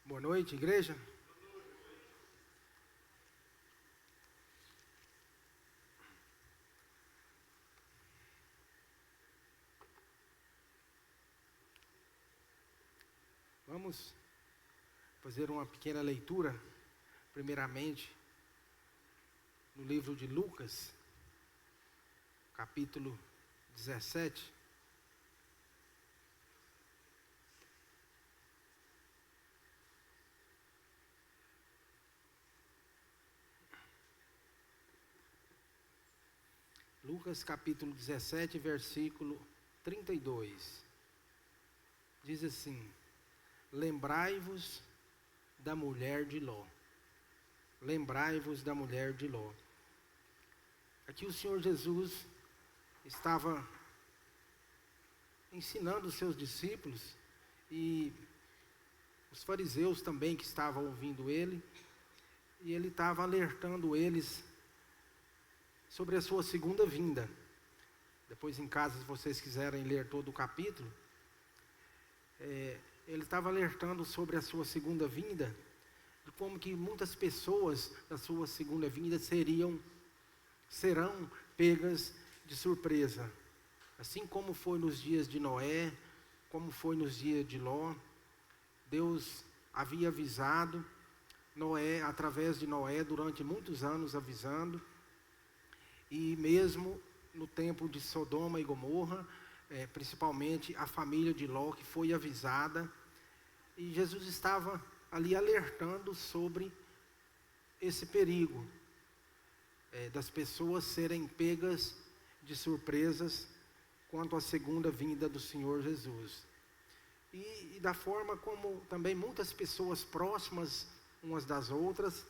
Boa noite, igreja. Vamos fazer uma pequena leitura, primeiramente, no livro de Lucas, capítulo 17. Lucas capítulo 17, versículo 32. Diz assim: lembrai-vos da mulher de Ló. Lembrai-vos da mulher de Ló. Aqui o Senhor Jesus estava ensinando os seus discípulos e os fariseus também que estavam ouvindo ele, e ele estava alertando eles sobre a sua segunda vinda. Depois em casa, se vocês quiserem ler todo o capítulo, ele estava alertando sobre a sua segunda vinda, de como que muitas pessoas da sua segunda vinda serão pegas de surpresa. Assim como foi nos dias de Noé, como foi nos dias de Ló, Deus havia avisado Noé, através de Noé, durante muitos anos avisando. E mesmo no tempo de Sodoma e Gomorra, principalmente a família de Ló, que foi avisada, e Jesus estava ali alertando sobre esse perigo, das pessoas serem pegas de surpresas quanto à segunda vinda do Senhor Jesus. E da forma como também muitas pessoas próximas umas das outras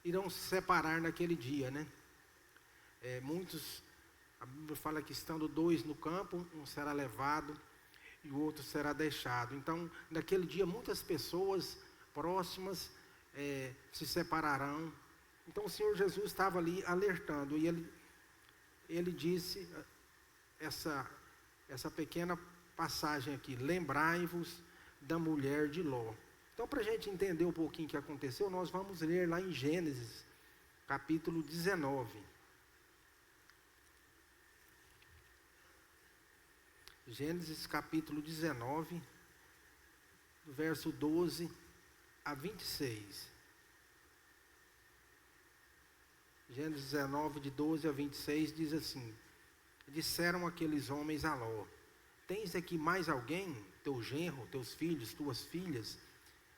irão se separar naquele dia, né? A Bíblia fala que estando dois no campo, um será levado e o outro será deixado. Então, naquele dia, muitas pessoas próximas se separarão. Então, o Senhor Jesus estava ali alertando, e ele disse essa pequena passagem aqui: lembrai-vos da mulher de Ló. Então, para a gente entender um pouquinho o que aconteceu, nós vamos ler lá em Gênesis, capítulo 19. Gênesis capítulo 19, do verso 12 a 26. Gênesis 19, de 12 a 26, diz assim: disseram aqueles homens a Ló: tens aqui mais alguém, teu genro, teus filhos, tuas filhas,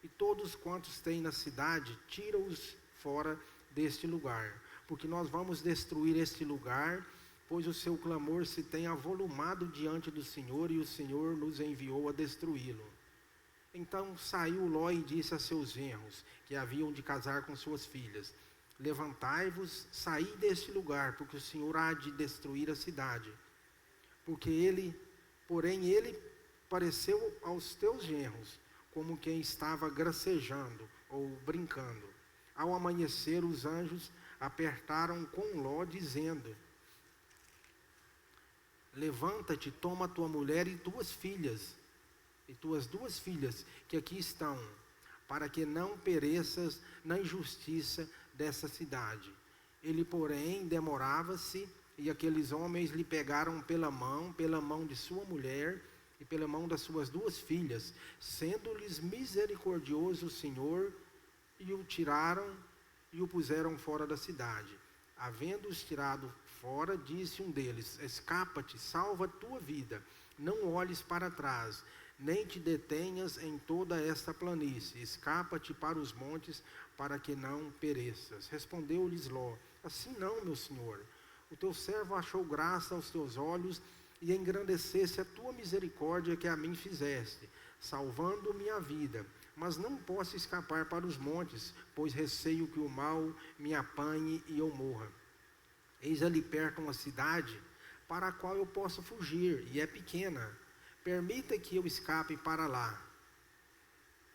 e todos quantos têm na cidade, tira-os fora deste lugar, porque nós vamos destruir este lugar, pois o seu clamor se tem avolumado diante do Senhor, e o Senhor nos enviou a destruí-lo. Então saiu Ló e disse a seus genros, que haviam de casar com suas filhas: levantai-vos, saí deste lugar, porque o Senhor há de destruir a cidade. Porém ele pareceu aos teus genros como quem estava gracejando ou brincando. Ao amanhecer, os anjos apertaram com Ló, dizendo: levanta-te, toma tua mulher e tuas filhas, e tuas duas filhas, que aqui estão, para que não pereças na injustiça dessa cidade. Ele, porém, demorava-se, e aqueles homens lhe pegaram pela mão de sua mulher, e pela mão das suas duas filhas, sendo-lhes misericordioso o Senhor, e o tiraram e o puseram fora da cidade. Havendo-os tirado fora, disse um deles: escapa-te, salva a tua vida, não olhes para trás, nem te detenhas em toda esta planície, escapa-te para os montes, para que não pereças. Respondeu-lhes Ló: assim não, meu senhor, o teu servo achou graça aos teus olhos, e engrandecesse a tua misericórdia que a mim fizeste, salvando minha vida. Mas não posso escapar para os montes, pois receio que o mal me apanhe e eu morra. Eis ali perto uma cidade, para a qual eu posso fugir, e é pequena. Permita que eu escape para lá,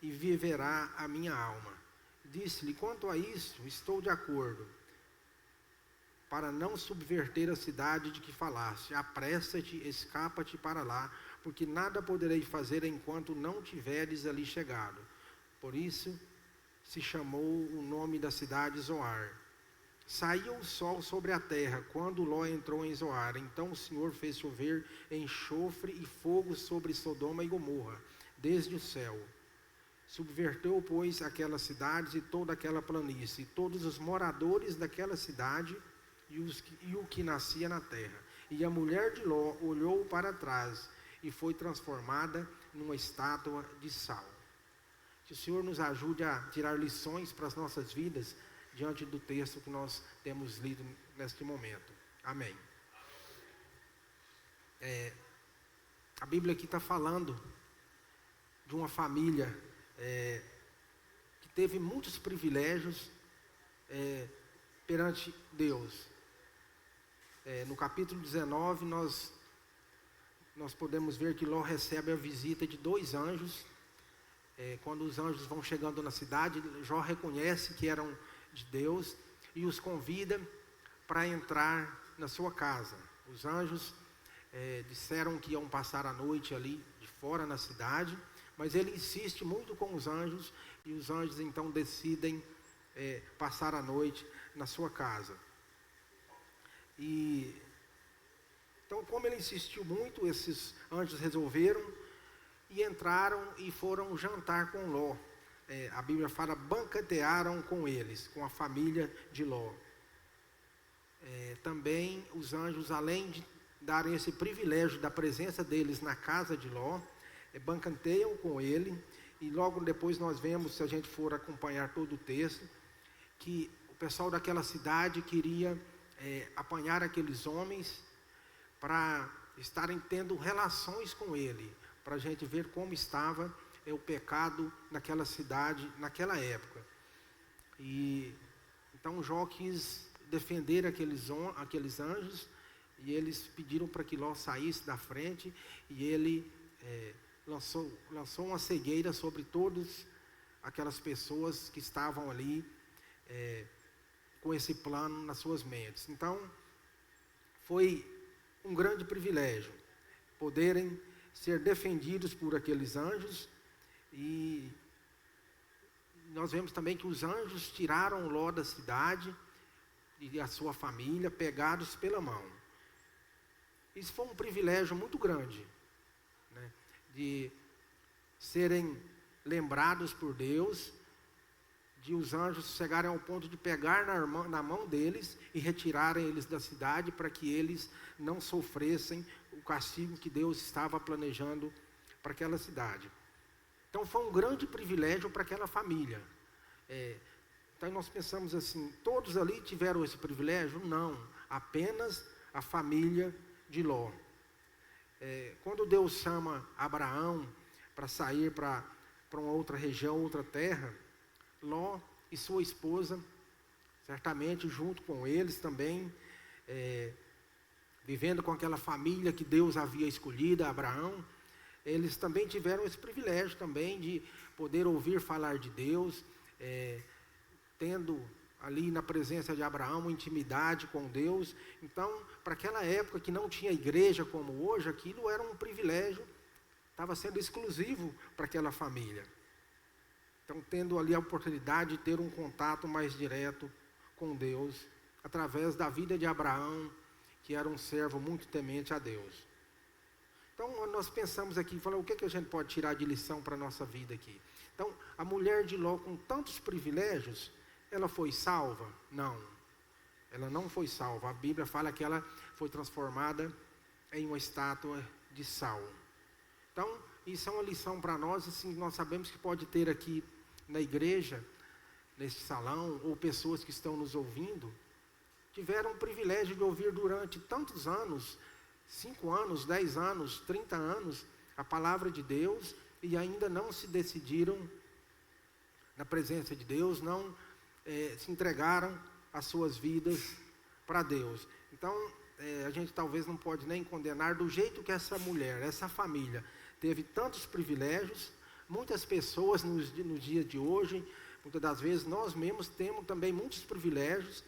e viverá a minha alma. Disse-lhe: quanto a isso, estou de acordo, para não subverter a cidade de que falaste. Apressa-te, escapa-te para lá, porque nada poderei fazer enquanto não tiveres ali chegado. Por isso se chamou o nome da cidade Zoar. Saiu o sol sobre a terra quando Ló entrou em Zoar. Então o Senhor fez chover enxofre e fogo sobre Sodoma e Gomorra, desde o céu. Subverteu, pois, aquelas cidades e toda aquela planície, e todos os moradores daquela cidade e o que nascia na terra. E a mulher de Ló olhou para trás e foi transformada numa estátua de sal. Que o Senhor nos ajude a tirar lições para as nossas vidas diante do texto que nós temos lido neste momento. Amém. A Bíblia aqui está falando de uma família que teve muitos privilégios perante Deus. No capítulo 19, nós podemos ver que Ló recebe a visita de 2 anjos. Quando os anjos vão chegando na cidade, Jó reconhece que eram de Deus e os convida para entrar na sua casa. Os anjos disseram que iam passar a noite ali de fora na cidade, mas ele insiste muito com os anjos e os anjos então decidem passar a noite na sua casa. Então, como ele insistiu muito, esses anjos resolveram e entraram e foram jantar com Ló. A Bíblia fala, banquetearam com eles, com a família de Ló. Também os anjos, além de darem esse privilégio da presença deles na casa de Ló, banqueteiam com ele, e logo depois nós vemos, se a gente for acompanhar todo o texto, que o pessoal daquela cidade queria apanhar aqueles homens para estarem tendo relações com ele, para a gente ver como estava o pecado naquela cidade, naquela época. E então Jó quis defender aqueles anjos, e eles pediram para que Ló saísse da frente, e ele lançou uma cegueira sobre todas aquelas pessoas que estavam ali com esse plano nas suas mentes. Então, foi um grande privilégio poderem ser defendidos por aqueles anjos. E nós vemos também que os anjos tiraram Ló da cidade e a sua família, pegados pela mão. Isso foi um privilégio muito grande, né, de serem lembrados por Deus, de os anjos chegarem ao ponto de pegar na mão deles e retirarem eles da cidade para que eles não sofressem o castigo que Deus estava planejando para aquela cidade. Então foi um grande privilégio para aquela família. Então nós pensamos assim, todos ali tiveram esse privilégio? Não, apenas a família de Ló. Quando Deus chama Abraão para sair para uma outra região, outra terra, Ló e sua esposa, certamente junto com eles também, vivendo com aquela família que Deus havia escolhido, Abraão, eles também tiveram esse privilégio também de poder ouvir falar de Deus, tendo ali na presença de Abraão uma intimidade com Deus. Então, para aquela época que não tinha igreja como hoje, aquilo era um privilégio, estava sendo exclusivo para aquela família. Então, tendo ali a oportunidade de ter um contato mais direto com Deus, através da vida de Abraão, que era um servo muito temente a Deus. Então, nós pensamos aqui, falamos, o que a gente pode tirar de lição para a nossa vida aqui? Então, a mulher de Ló, com tantos privilégios, ela foi salva? Não, ela não foi salva. A Bíblia fala que ela foi transformada em uma estátua de sal. Então, isso é uma lição para nós, assim, nós sabemos que pode ter aqui na igreja, nesse salão, ou pessoas que estão nos ouvindo, tiveram o privilégio de ouvir durante tantos anos, 5 anos, 10 anos, 30 anos, a palavra de Deus, e ainda não se decidiram na presença de Deus, não se entregaram as suas vidas para Deus. Então, a gente talvez não pode nem condenar do jeito que essa mulher, essa família, teve tantos privilégios. Muitas pessoas nos dias de hoje, muitas das vezes nós mesmos temos também muitos privilégios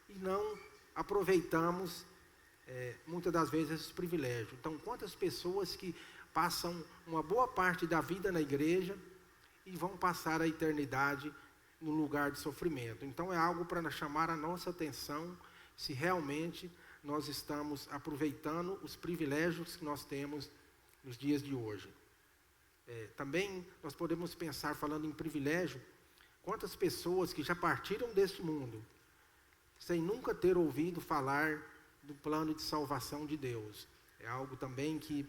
e não aproveitamos muitas das vezes esses privilégios. Então, quantas pessoas que passam uma boa parte da vida na igreja e vão passar a eternidade no lugar de sofrimento. Então é algo para chamar a nossa atenção se realmente nós estamos aproveitando os privilégios que nós temos nos dias de hoje. Também nós podemos pensar, falando em privilégio, quantas pessoas que já partiram deste mundo sem nunca ter ouvido falar do plano de salvação de Deus. É algo também que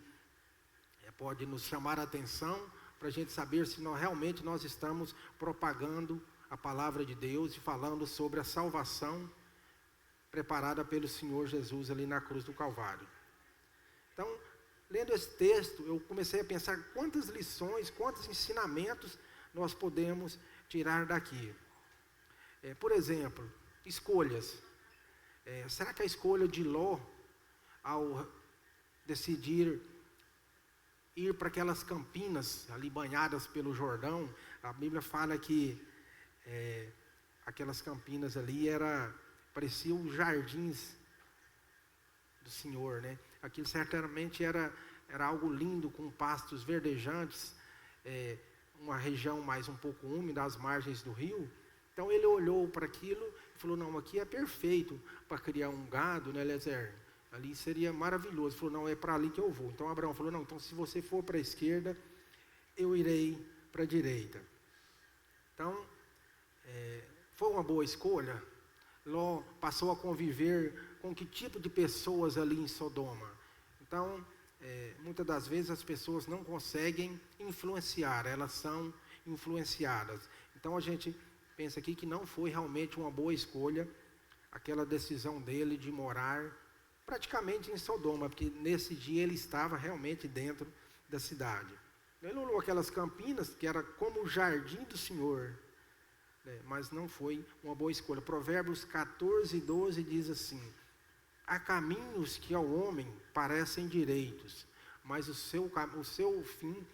pode nos chamar a atenção para a gente saber se realmente nós estamos propagando a palavra de Deus e falando sobre a salvação preparada pelo Senhor Jesus ali na cruz do Calvário. Então, lendo esse texto, eu comecei a pensar quantas lições, quantos ensinamentos nós podemos tirar daqui. Por exemplo, escolhas. Será que a escolha de Ló, ao decidir ir para aquelas campinas ali banhadas pelo Jordão, a Bíblia fala que aquelas campinas ali pareciam jardins do Senhor, né? Aquilo certamente era algo lindo, com pastos verdejantes, uma região mais um pouco úmida, às margens do rio. Então ele olhou para aquilo e falou, não, aqui é perfeito para criar um gado, né, Eliezer? Ali seria maravilhoso. Ele falou, não, é para ali que eu vou. Então Abraão falou, não, então se você for para a esquerda, eu irei para a direita. Então, foi uma boa escolha. Ló passou a conviver com que tipo de pessoas ali em Sodoma? Então, muitas das vezes as pessoas não conseguem influenciar, elas são influenciadas. Então a gente pensa aqui que não foi realmente uma boa escolha aquela decisão dele de morar praticamente em Sodoma, porque nesse dia ele estava realmente dentro da cidade. Ele olhou aquelas campinas que era como o jardim do Senhor, mas não foi uma boa escolha. Provérbios 14:12 diz assim: há caminhos que ao homem parecem direitos, mas o seu fim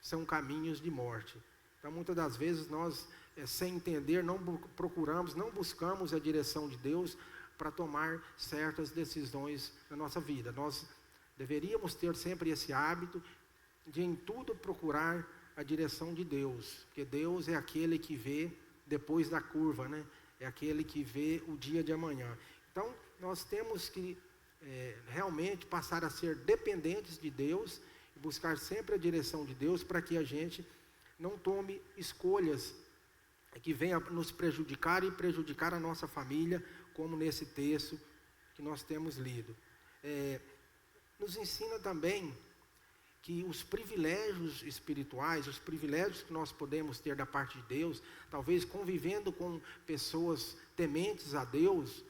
são caminhos de morte. Então muitas das vezes nós, sem entender, não buscamos a direção de Deus para tomar certas decisões na nossa vida. Nós deveríamos ter sempre esse hábito de em tudo procurar a direção de Deus, porque Deus é aquele que vê depois da curva, né? É aquele que vê o dia de amanhã. Então nós temos que realmente passar a ser dependentes de Deus e buscar sempre a direção de Deus para que a gente não tome escolhas que venham nos prejudicar e prejudicar a nossa família, como nesse texto que nós temos lido. Nos ensina também que os privilégios espirituais, os privilégios que nós podemos ter da parte de Deus, talvez convivendo com pessoas tementes a Deus,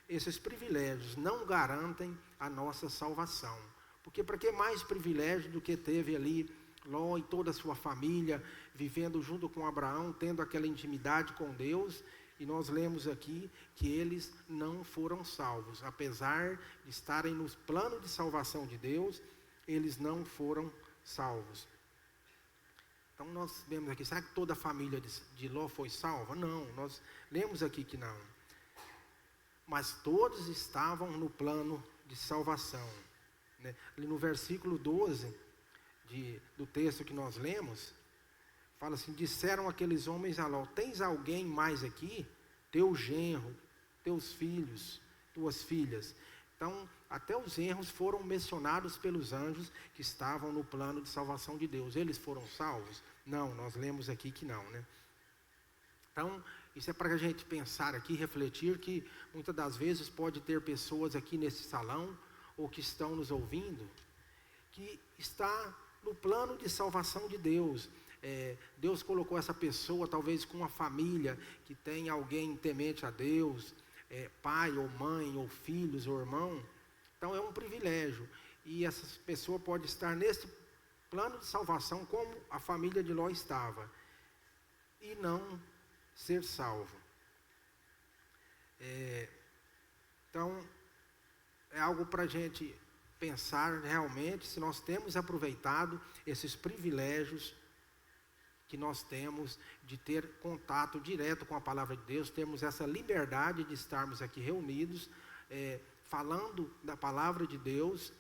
esses privilégios não garantem a nossa salvação. Porque para que mais privilégio do que teve ali Ló e toda a sua família, vivendo junto com Abraão, tendo aquela intimidade com Deus, e nós lemos aqui que eles não foram salvos. Apesar de estarem nos planos de salvação de Deus, eles não foram salvos. Então nós vemos aqui, será que toda a família de Ló foi salva? Não, nós lemos aqui que não. Mas todos estavam no plano de salvação, né? Ali no versículo 12 do texto que nós lemos, fala assim: disseram aqueles homens a Ló: tens alguém mais aqui? Teu genro, teus filhos, tuas filhas. Então, até os genros foram mencionados pelos anjos que estavam no plano de salvação de Deus. Eles foram salvos? Não, nós lemos aqui que não, né? Então, isso é para a gente pensar aqui, refletir que muitas das vezes pode ter pessoas aqui nesse salão, ou que estão nos ouvindo, que está no plano de salvação de Deus. Deus colocou essa pessoa, talvez com uma família, que tem alguém temente a Deus, pai ou mãe, ou filhos ou irmão. Então é um privilégio, e essa pessoa pode estar nesse plano de salvação como a família de Ló estava, e não ser salvo. Então é algo para a gente pensar realmente se nós temos aproveitado esses privilégios que nós temos de ter contato direto com a palavra de Deus, temos essa liberdade de estarmos aqui reunidos, falando da palavra de Deus,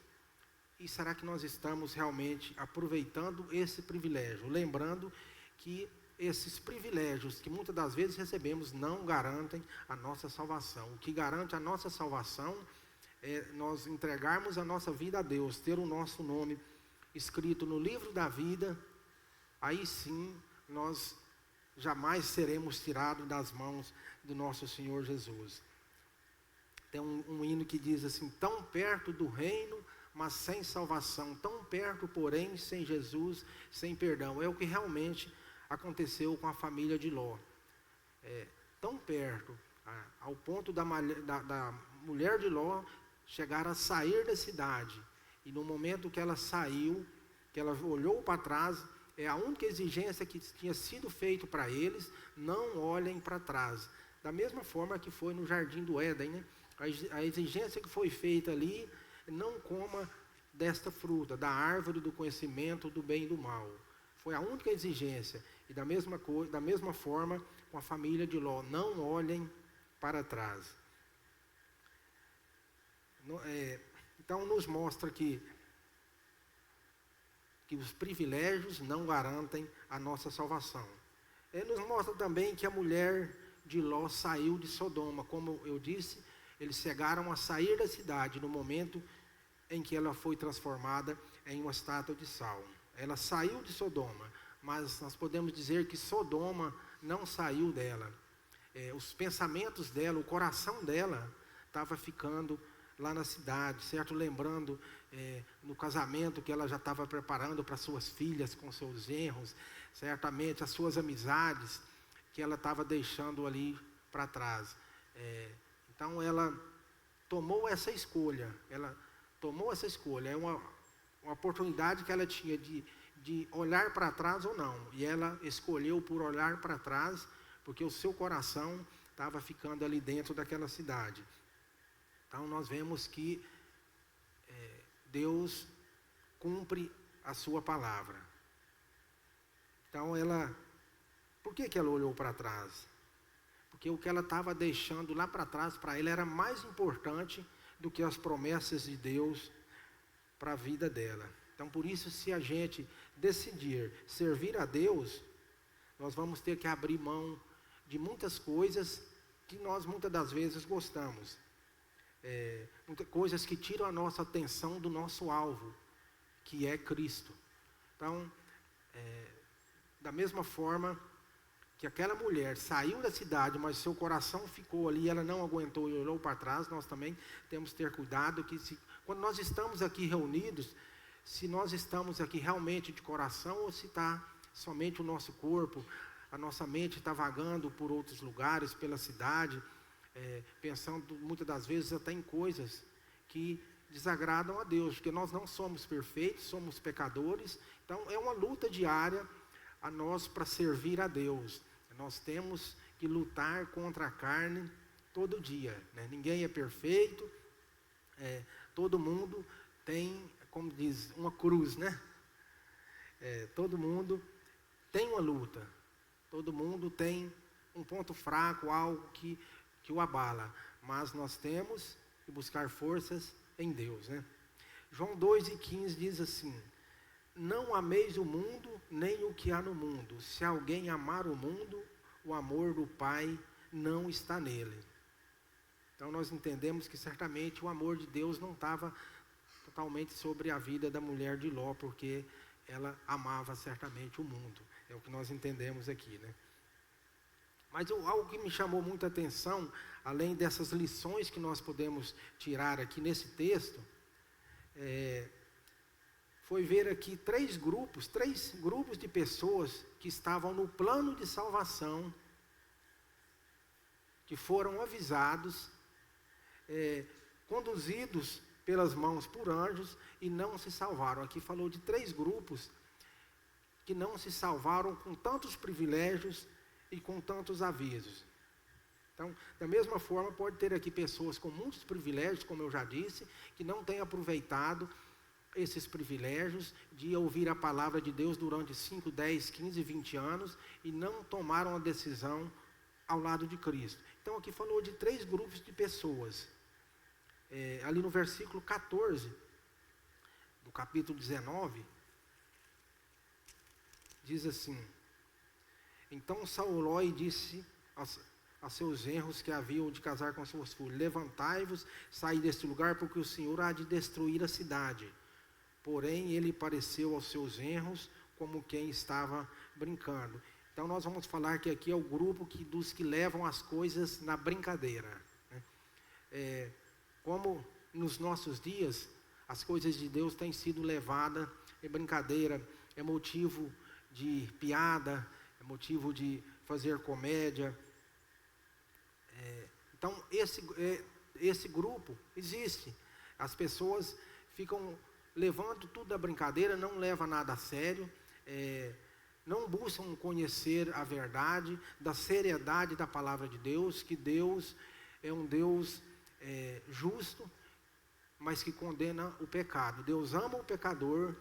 E será que nós estamos realmente aproveitando esse privilégio? Lembrando que esses privilégios que muitas das vezes recebemos não garantem a nossa salvação. O que garante a nossa salvação é nós entregarmos a nossa vida a Deus, ter o nosso nome escrito no livro da vida. Aí sim nós jamais seremos tirados das mãos do nosso Senhor Jesus. Tem um hino que diz assim: tão perto do reino, mas sem salvação, tão perto, porém, sem Jesus, sem perdão. É o que realmente aconteceu com a família de Ló. Tão perto, ao ponto da mulher de Ló chegar a sair da cidade. E no momento que ela saiu, que ela olhou para trás, a única exigência que tinha sido feita para eles: não olhem para trás. Da mesma forma que foi no Jardim do Éden, né? A exigência que foi feita ali: não coma desta fruta, da árvore do conhecimento do bem e do mal. Foi a única exigência. E da mesma forma com a família de Ló: não olhem para trás. Então nos mostra que os privilégios não garantem a nossa salvação. Nos mostra também que a mulher de Ló saiu de Sodoma. Como eu disse, eles chegaram a sair da cidade no momento em que ela foi transformada em uma estátua de sal. Ela saiu de Sodoma, mas nós podemos dizer que Sodoma não saiu dela. Os pensamentos dela, o coração dela estava ficando lá na cidade, certo? Lembrando no casamento que ela já estava preparando para suas filhas com seus genros, certamente as suas amizades que ela estava deixando ali para trás. Então ela tomou essa escolha, é uma oportunidade que ela tinha de olhar para trás ou não, e ela escolheu por olhar para trás, porque o seu coração estava ficando ali dentro daquela cidade. Então nós vemos que Deus cumpre a sua palavra. Então por que ela olhou para trás? Porque o que ela estava deixando lá para trás, para ela, era mais importante do que as promessas de Deus para a vida dela. Então por isso, se a gente decidir servir a Deus, nós vamos ter que abrir mão de muitas coisas que nós muitas das vezes gostamos. Muitas coisas que tiram a nossa atenção do nosso alvo, que é Cristo. Então, da mesma forma que aquela mulher saiu da cidade, mas seu coração ficou ali, ela não aguentou e olhou para trás, nós também temos que ter cuidado que quando nós estamos aqui reunidos, se nós estamos aqui realmente de coração ou se está somente o nosso corpo, a nossa mente está vagando por outros lugares, pela cidade, pensando muitas das vezes até em coisas que desagradam a Deus, porque nós não somos perfeitos, somos pecadores. Então é uma luta diária a nós para servir a Deus. Nós temos que lutar contra a carne todo dia, né? Ninguém é perfeito, todo mundo tem, como diz, uma cruz, né? Todo mundo tem uma luta, todo mundo tem um ponto fraco, algo que o abala, mas nós temos que buscar forças em Deus, né? João 2,15 diz assim: não ameis o mundo, nem o que há no mundo. Se alguém amar o mundo, o amor do Pai não está nele. Então nós entendemos que certamente o amor de Deus não estava totalmente sobre a vida da mulher de Ló, porque ela amava certamente o mundo. É o que nós entendemos aqui, né? Mas algo que me chamou muita atenção, além dessas lições que nós podemos tirar aqui nesse texto, foi ver aqui três grupos de pessoas que estavam no plano de salvação, que foram avisados, conduzidos pelas mãos por anjos e não se salvaram. Aqui falou de três grupos que não se salvaram com tantos privilégios e com tantos avisos. Então, da mesma forma, pode ter aqui pessoas com muitos privilégios, como eu já disse, que não têm aproveitado esses privilégios de ouvir a palavra de Deus durante 5, 10, 15, 20 anos e não tomaram a decisão ao lado de Cristo. Então, aqui falou de três grupos de pessoas. Ali no versículo 14, do capítulo 19, diz assim: então Saulói disse a seus genros que haviam de casar com suas filhas: levantai-vos, saí deste lugar, porque o Senhor há de destruir a cidade. Porém, ele pareceu aos seus genros como quem estava brincando. Então, nós vamos falar que aqui é o grupo dos que levam as coisas na brincadeira, né? Como nos nossos dias, as coisas de Deus têm sido levadas em brincadeira, é motivo de piada, é motivo de fazer comédia. Então, esse grupo existe. As pessoas ficam levando tudo da brincadeira, não leva nada a sério, não buscam conhecer a verdade, da seriedade da palavra de Deus, que Deus é um Deus justo, mas que condena o pecado. Deus ama o pecador,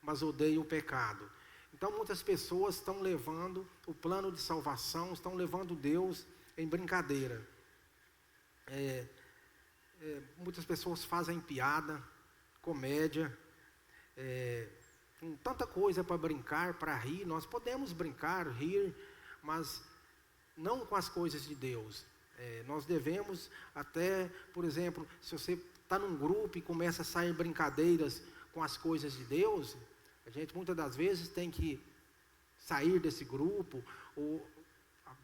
mas odeia o pecado. Então muitas pessoas estão levando o plano de salvação, estão levando Deus em brincadeira. Muitas pessoas fazem piada, comédia, com tanta coisa para brincar, para rir. Nós podemos brincar, rir, mas não com as coisas de Deus. Nós devemos até, por exemplo, se você está num grupo e começa a sair brincadeiras com as coisas de Deus, a gente muitas das vezes tem que sair desse grupo, ou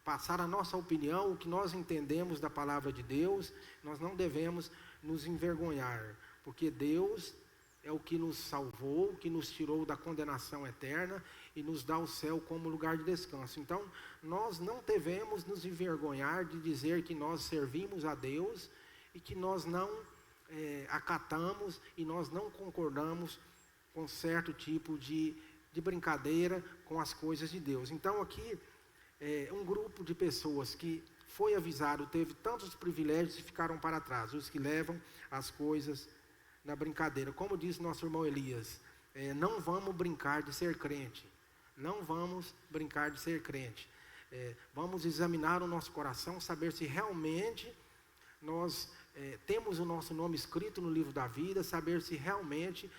passar a nossa opinião, o que nós entendemos da palavra de Deus. Nós não devemos nos envergonhar, porque Deus é o que nos salvou, que nos tirou da condenação eterna e nos dá o céu como lugar de descanso. Então, nós não devemos nos envergonhar de dizer que nós servimos a Deus e que nós não acatamos e nós não concordamos com certo tipo de brincadeira com as coisas de Deus. Então, aqui, um grupo de pessoas que foi avisado, teve tantos privilégios e ficaram para trás, os que levam as coisas na brincadeira. Como diz nosso irmão Elias, não vamos brincar de ser crente, não vamos brincar de ser crente. Vamos examinar o nosso coração, saber se realmente nós temos o nosso nome escrito no livro da vida, saber se realmente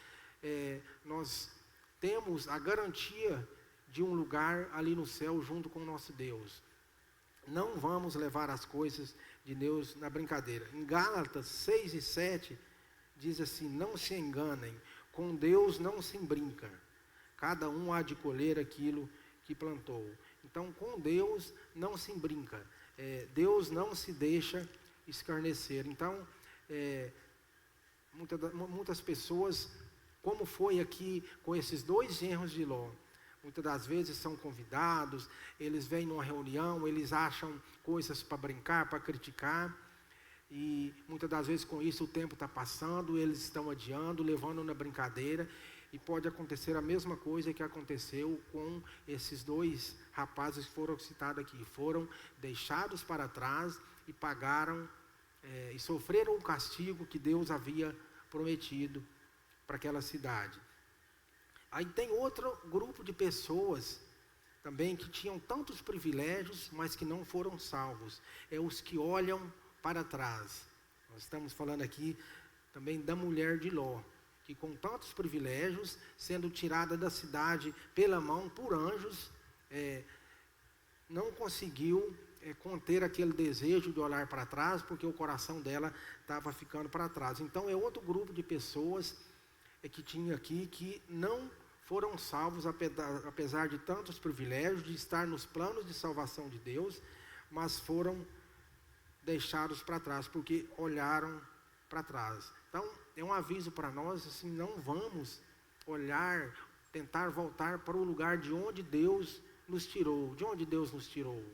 nós temos a garantia de um lugar ali no céu junto com o nosso Deus. Não vamos levar as coisas de Deus na brincadeira. Em Gálatas 6 e 7, diz assim: não se enganem, com Deus não se brinca. Cada um há de colher aquilo que plantou. Então, com Deus não se brinca. Deus não se deixa escarnecer. Então, muitas pessoas, como foi aqui com esses dois genros de Ló, muitas das vezes são convidados, eles vêm numa reunião, eles acham coisas para brincar, para criticar, e muitas das vezes com isso o tempo está passando, eles estão adiando, levando na brincadeira, e pode acontecer a mesma coisa que aconteceu com esses dois rapazes que foram citados aqui. Foram deixados para trás e pagaram e sofreram o castigo que Deus havia prometido para aquela cidade. Aí tem outro grupo de pessoas também que tinham tantos privilégios, mas que não foram salvos. Os que olham para trás. Nós estamos falando aqui também da mulher de Ló, que com tantos privilégios, sendo tirada da cidade pela mão por anjos, não conseguiu conter aquele desejo de olhar para trás, porque o coração dela estava ficando para trás. Então é outro grupo de pessoas que tinha aqui, que não foram salvos, apesar de tantos privilégios, de estar nos planos de salvação de Deus, mas foram deixados para trás, porque olharam para trás. Então, é um aviso para nós, assim, não vamos olhar, tentar voltar para o lugar de onde Deus nos tirou. De onde Deus nos tirou?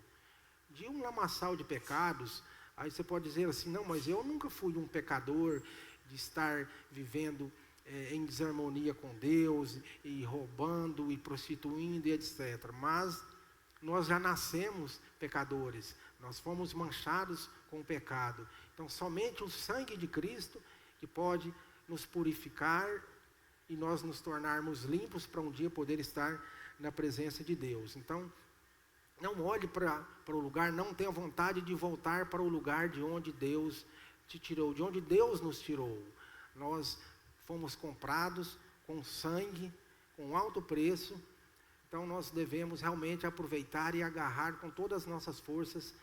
De um lamaçal de pecados. Aí você pode dizer assim: não, mas eu nunca fui um pecador, de estar vivendo em desarmonia com Deus, e roubando, e prostituindo, e etc. Mas nós já nascemos pecadores, nós fomos manchados com o pecado. Então somente o sangue de Cristo que pode nos purificar e nós nos tornarmos limpos para um dia poder estar na presença de Deus. Então, não olhe para o lugar, não tenha vontade de voltar para o lugar de onde Deus te tirou, de onde Deus nos tirou. Nós fomos comprados com sangue, com alto preço. Então nós devemos realmente aproveitar e agarrar com todas as nossas forças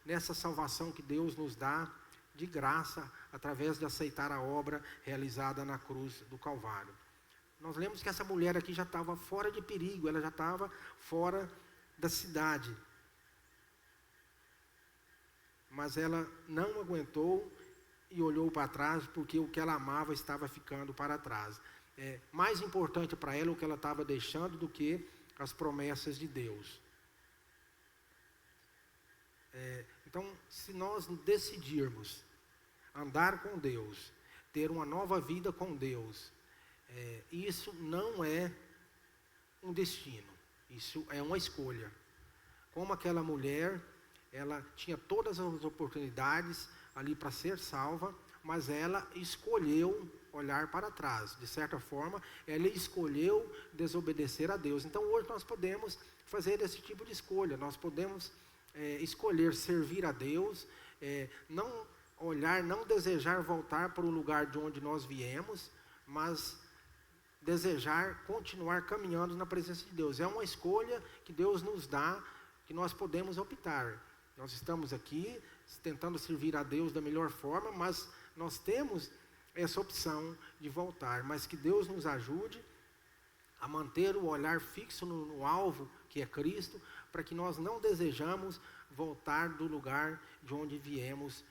nessa salvação que Deus nos dá de graça, através de aceitar a obra realizada na cruz do Calvário. Nós lemos que essa mulher aqui já estava fora de perigo, ela já estava fora da cidade. Mas ela não aguentou e olhou para trás, porque o que ela amava estava ficando para trás. Mais importante para ela o que ela estava deixando do que as promessas de Deus. Então, se nós decidirmos andar com Deus, ter uma nova vida com Deus, isso não é um destino, isso é uma escolha. Como aquela mulher, ela tinha todas as oportunidades ali para ser salva, mas ela escolheu olhar para trás. De certa forma, ela escolheu desobedecer a Deus. Então hoje nós podemos fazer esse tipo de escolha. Nós podemos escolher servir a Deus, não olhar, não desejar voltar para o lugar de onde nós viemos, mas desejar continuar caminhando na presença de Deus. É uma escolha que Deus nos dá, que nós podemos optar. Nós estamos aqui tentando servir a Deus da melhor forma, mas nós temos essa opção de voltar. Mas que Deus nos ajude a manter o olhar fixo no alvo, que é Cristo, para que nós não desejamos voltar do lugar de onde viemos,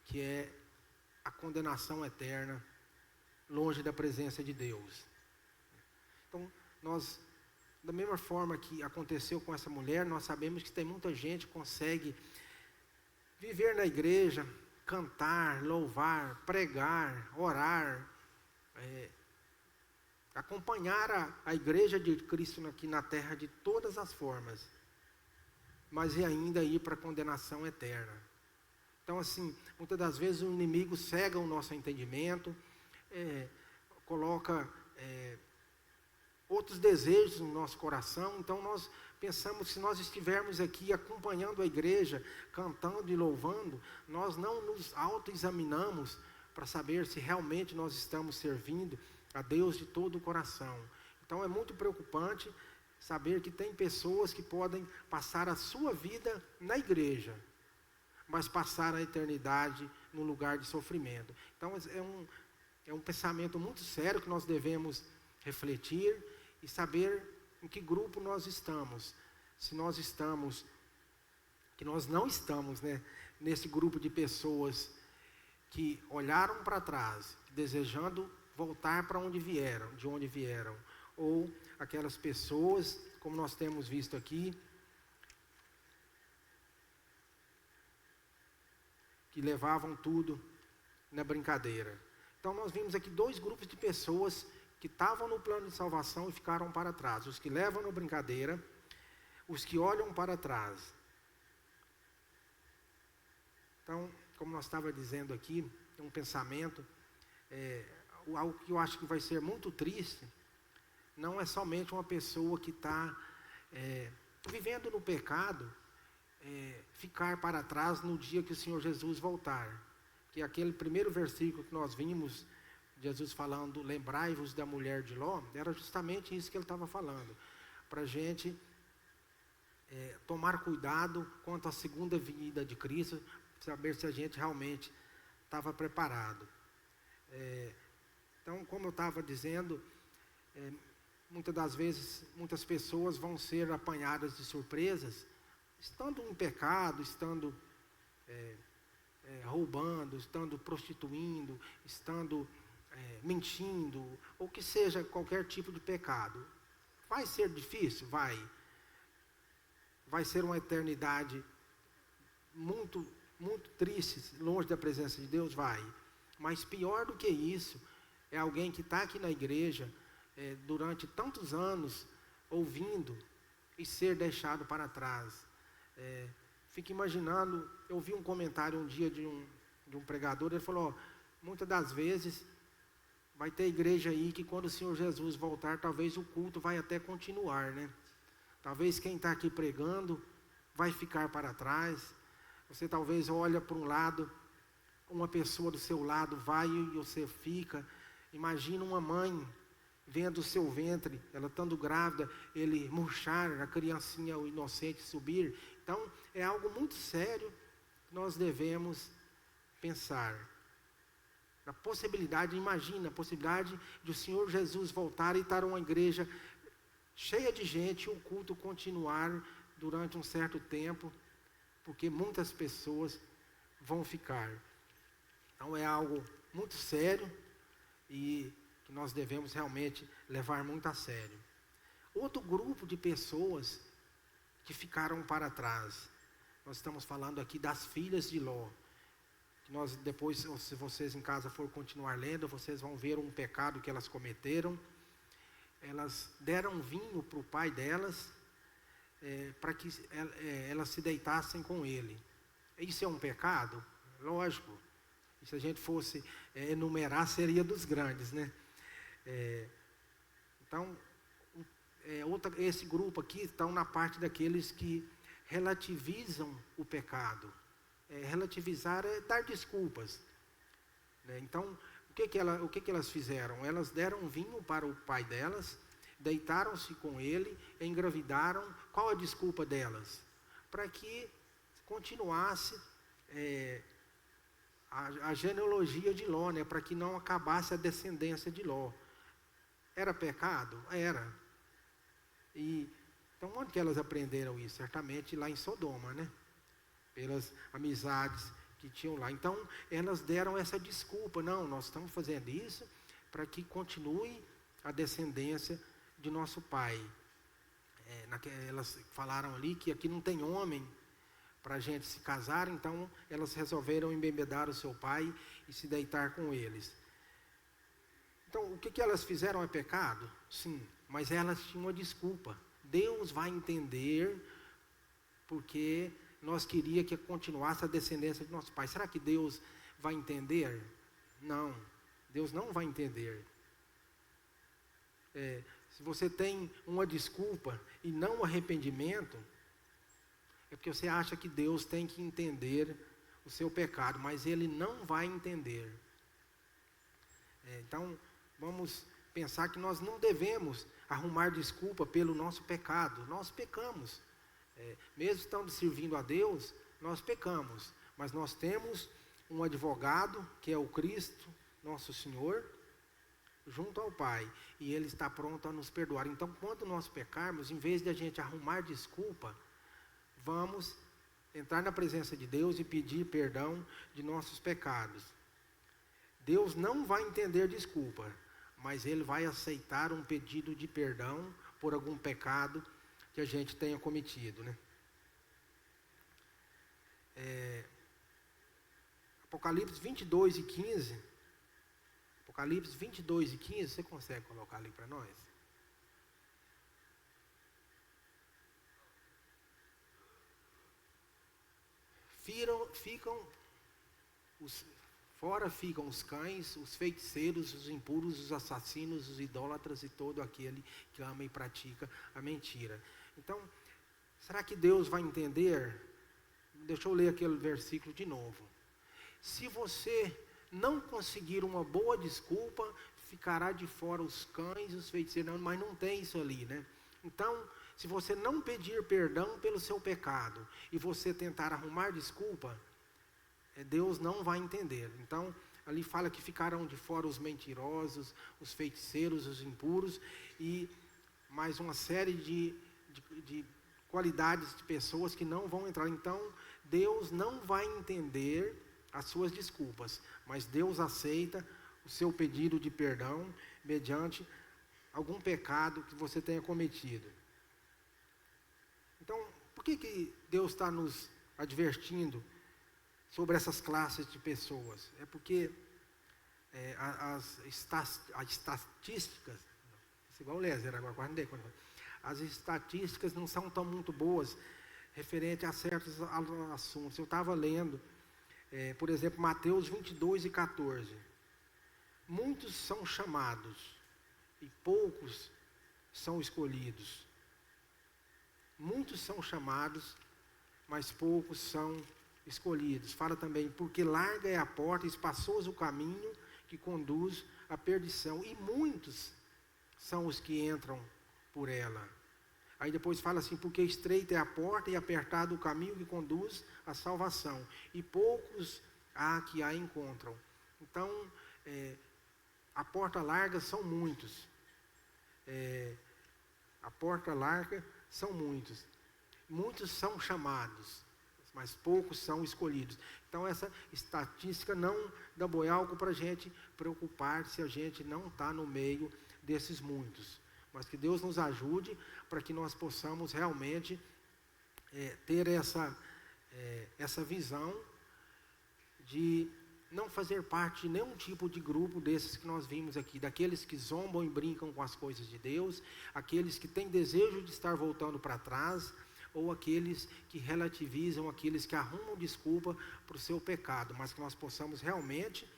que é a condenação eterna, longe da presença de Deus. Então, nós, da mesma forma que aconteceu com essa mulher, nós sabemos que tem muita gente que consegue viver na igreja, cantar, louvar, pregar, orar, acompanhar a igreja de Cristo aqui na terra de todas as formas, mas ainda ir para a condenação eterna. Então, assim, muitas das vezes o inimigo cega o nosso entendimento, coloca outros desejos no nosso coração. Então nós pensamos, se nós estivermos aqui acompanhando a igreja, cantando e louvando, nós não nos autoexaminamos para saber se realmente nós estamos servindo a Deus de todo o coração. Então é muito preocupante saber que tem pessoas que podem passar a sua vida na igreja, mas passar a eternidade no lugar de sofrimento. Então é um pensamento muito sério que nós devemos refletir e saber em que grupo nós estamos. Se nós estamos, que nós não estamos, nesse grupo de pessoas que olharam para trás, desejando voltar para onde vieram, de onde vieram, ou aquelas pessoas, como nós temos visto aqui, que levavam tudo na brincadeira. Então nós vimos aqui dois grupos de pessoas que estavam no plano de salvação e ficaram para trás. Os que levam na brincadeira, os que olham para trás. Então, como nós estávamos dizendo aqui, um pensamento, algo que eu acho que vai ser muito triste, não é somente uma pessoa que está vivendo no pecado, ficar para trás no dia que o Senhor Jesus voltar. Que aquele primeiro versículo que nós vimos, Jesus falando, lembrai-vos da mulher de Ló, era justamente isso que ele estava falando, para a gente tomar cuidado quanto à segunda vinda de Cristo, saber se a gente realmente estava preparado. Então, como eu estava dizendo, muitas das vezes, muitas pessoas vão ser apanhadas de surpresas, estando em pecado, estando roubando, estando prostituindo, estando mentindo, ou que seja qualquer tipo de pecado. Vai ser difícil? Vai ser uma eternidade muito, muito triste, longe da presença de Deus? Vai. Mas pior do que isso, é alguém que está aqui na igreja durante tantos anos, ouvindo, e ser deixado para trás. Fico imaginando, eu vi um comentário um dia de um pregador, ele falou, muitas das vezes vai ter igreja aí que quando o Senhor Jesus voltar, talvez o culto vai até continuar, Talvez quem está aqui pregando vai ficar para trás. Você talvez olha para um lado, uma pessoa do seu lado vai e você fica. Imagina uma mãe vendo o seu ventre, ela estando grávida, ele murchar, a criancinha, o inocente, subir. Então, é algo muito sério que nós devemos pensar. A possibilidade, imagina, a possibilidade de o Senhor Jesus voltar e estar uma igreja cheia de gente e o culto continuar durante um certo tempo, porque muitas pessoas vão ficar. Então, é algo muito sério e que nós devemos realmente levar muito a sério. Outro grupo de pessoas que ficaram para trás. Nós estamos falando aqui das filhas de Ló. Nós depois, se vocês em casa for continuar lendo, vocês vão ver um pecado que elas cometeram. Elas deram vinho para o pai delas, para que elas se deitassem com ele. Isso é um pecado? Lógico. E se a gente fosse enumerar, seria dos grandes, né? Então, esse grupo aqui estão na parte daqueles que relativizam o pecado. Relativizar é dar desculpas, né? Então, o que elas fizeram? Elas deram vinho para o pai delas, deitaram-se com ele, engravidaram. Qual a desculpa delas? Para que continuasse a genealogia de Ló, né? Para que não acabasse a descendência de Ló. Era pecado? Era. Então, onde que elas aprenderam isso? Certamente lá em Sodoma, né? Pelas amizades que tinham lá. Então, elas deram essa desculpa. Não, nós estamos fazendo isso para que continue a descendência de nosso pai. Elas falaram ali que aqui não tem homem para a gente se casar, então elas resolveram embebedar o seu pai e se deitar com eles. Então, o que elas fizeram é pecado? Sim, mas elas tinham uma desculpa. Deus vai entender porque nós queríamos que continuasse a descendência de nosso pai. Será que Deus vai entender? Não, Deus não vai entender. Se você tem uma desculpa e não um arrependimento, é porque você acha que Deus tem que entender o seu pecado, mas Ele não vai entender. Então, vamos pensar que nós não devemos arrumar desculpa pelo nosso pecado. Nós pecamos. Mesmo estando servindo a Deus, nós pecamos. Mas nós temos um advogado, que é o Cristo, nosso Senhor, junto ao Pai. E Ele está pronto a nos perdoar. Então, quando nós pecarmos, em vez de a gente arrumar desculpa, vamos entrar na presença de Deus e pedir perdão de nossos pecados. Deus não vai entender desculpa, mas Ele vai aceitar um pedido de perdão por algum pecado que a gente tenha cometido, né? Apocalipse 22 e 15. Apocalipse 22 e 15, você consegue colocar ali para nós? Fora ficam os cães, os feiticeiros, os impuros, os assassinos, os idólatras e todo aquele que ama e pratica a mentira. Então, será que Deus vai entender? Deixa eu ler aquele versículo de novo. Se você não conseguir uma boa desculpa, ficará de fora os cães, os feiticeiros. Não, mas não tem isso ali, né? Então, se você não pedir perdão pelo seu pecado e você tentar arrumar desculpa, Deus não vai entender. Então, ali fala que ficarão de fora os mentirosos, os feiticeiros, os impuros e mais uma série de qualidades de pessoas que não vão entrar. Então, Deus não vai entender as suas desculpas, mas Deus aceita o seu pedido de perdão mediante algum pecado que você tenha cometido. Então, por que Deus está nos advertindo sobre essas classes de pessoas? É porque as estatísticas, igual o Lézer agora, quase não dei conta. As estatísticas não são tão muito boas referente a certos assuntos. Eu estava lendo, por exemplo, Mateus 22 e 14. Muitos são chamados e poucos são escolhidos. Muitos são chamados, mas poucos são escolhidos. Fala também, porque larga é a porta, espaçoso o caminho que conduz à perdição, e muitos são os que entram por ela. Aí depois fala assim, porque estreita é a porta e apertado o caminho que conduz à salvação, e poucos há que a encontram. Então, a porta larga são muitos. A porta larga são muitos. Muitos são chamados, mas poucos são escolhidos. Então essa estatística não dá boialco para a gente preocupar se a gente não está no meio desses muitos. Mas que Deus nos ajude para que nós possamos realmente ter essa visão de não fazer parte de nenhum tipo de grupo desses que nós vimos aqui, daqueles que zombam e brincam com as coisas de Deus, aqueles que têm desejo de estar voltando para trás, ou aqueles que relativizam, aqueles que arrumam desculpa para o seu pecado, mas que nós possamos realmente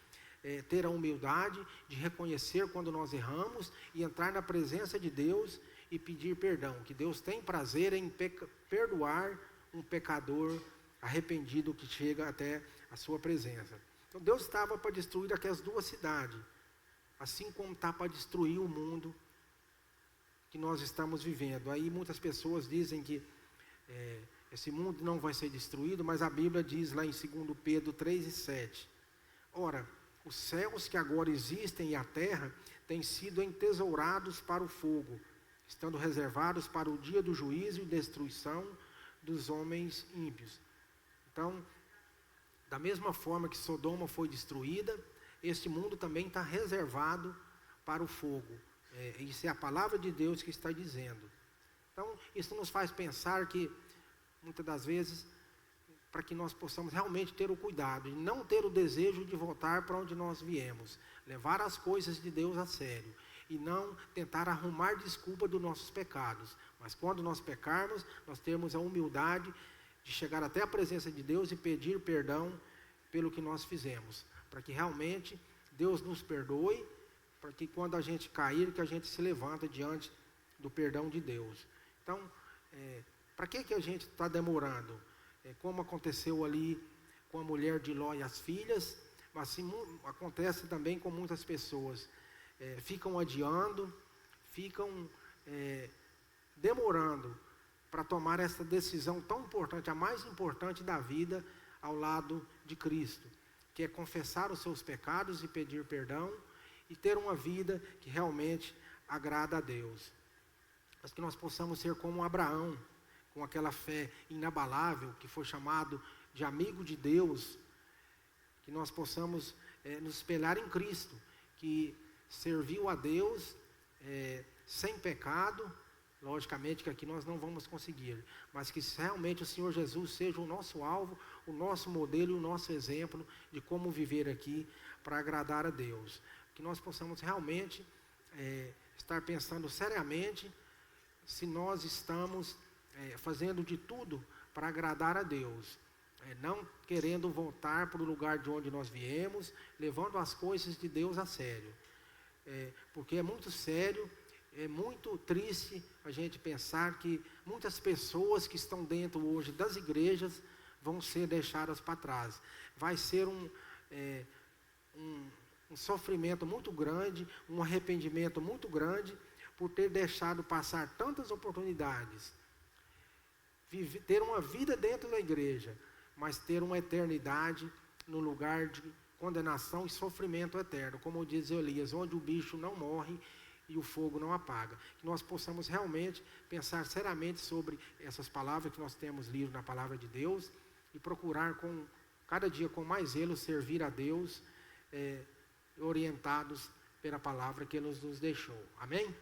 ter a humildade de reconhecer quando nós erramos e entrar na presença de Deus e pedir perdão, que Deus tem prazer em perdoar um pecador arrependido que chega até a sua presença. Então Deus estava para destruir aquelas duas cidades, assim como está para destruir o mundo que nós estamos vivendo. Aí muitas pessoas dizem que esse mundo não vai ser destruído, mas a Bíblia diz lá em 2 Pedro 3:7, ora, os céus que agora existem e a terra têm sido entesourados para o fogo, estando reservados para o dia do juízo e destruição dos homens ímpios. Então, da mesma forma que Sodoma foi destruída, este mundo também está reservado para o fogo. Isso é a palavra de Deus que está dizendo. Então, isso nos faz pensar que, muitas das vezes, para que nós possamos realmente ter o cuidado, e não ter o desejo de voltar para onde nós viemos, levar as coisas de Deus a sério, e não tentar arrumar desculpa dos nossos pecados, mas quando nós pecarmos, nós temos a humildade de chegar até a presença de Deus e pedir perdão pelo que nós fizemos, para que realmente Deus nos perdoe, para que quando a gente cair, que a gente se levanta diante do perdão de Deus. Então, para que a gente está demorando? Como aconteceu ali com a mulher de Ló e as filhas, mas assim acontece também com muitas pessoas. Ficam adiando, ficam demorando para tomar essa decisão tão importante, a mais importante da vida, ao lado de Cristo, que é confessar os seus pecados e pedir perdão, e ter uma vida que realmente agrada a Deus. Mas que nós possamos ser como Abraão, com aquela fé inabalável, que foi chamado de amigo de Deus, que nós possamos nos espelhar em Cristo, que serviu a Deus sem pecado. Logicamente que aqui nós não vamos conseguir, mas que realmente o Senhor Jesus seja o nosso alvo, o nosso modelo e o nosso exemplo de como viver aqui para agradar a Deus. Que nós possamos realmente estar pensando seriamente se nós estamos fazendo de tudo para agradar a Deus, não querendo voltar para o lugar de onde nós viemos, levando as coisas de Deus a sério, porque é muito sério. É muito triste a gente pensar que muitas pessoas que estão dentro hoje das igrejas vão ser deixadas para trás. Vai ser um sofrimento muito grande, um arrependimento muito grande, por ter deixado passar tantas oportunidades. Ter uma vida dentro da igreja, mas ter uma eternidade no lugar de condenação e sofrimento eterno. Como diz Elias, onde o bicho não morre e o fogo não apaga. Que nós possamos realmente pensar seriamente sobre essas palavras que nós temos lido na palavra de Deus e procurar cada dia com mais zelo servir a Deus, orientados pela palavra que Ele nos deixou. Amém?